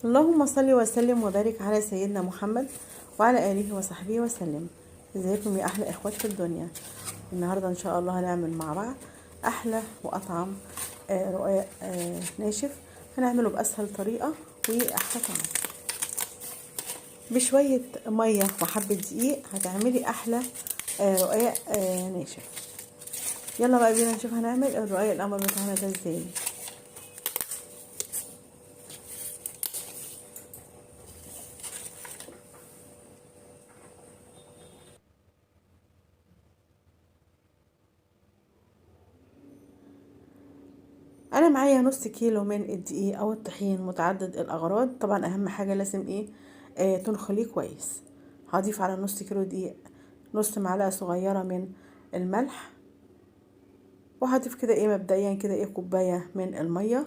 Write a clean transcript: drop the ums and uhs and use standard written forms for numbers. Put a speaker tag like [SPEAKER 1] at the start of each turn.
[SPEAKER 1] اللهم صل وسلم وبارك على سيدنا محمد وعلى آله وصحبه وسلم. ازيكم يا احلى اخوات في الدنيا؟ النهارده ان شاء الله هنعمل مع بعض احلى واطعم رقاق ناشف. هنعمله باسهل طريقه واحلى طعم. بشويه ميه وحبه دقيق هتعملي احلى رقاق ناشف. يلا بقى بينا نشوف هنعمل الرقاق القمر بتاعنا ده ازاي. انا معايا نص كيلو من الدقيق او الطحين متعدد الاغراض. طبعا اهم حاجه لازم تنخليه كويس. هضيف على نص كيلو دقيق نص معلقه صغيره من الملح، وهضيف كده مبدئيا كده كوبايه من الميه.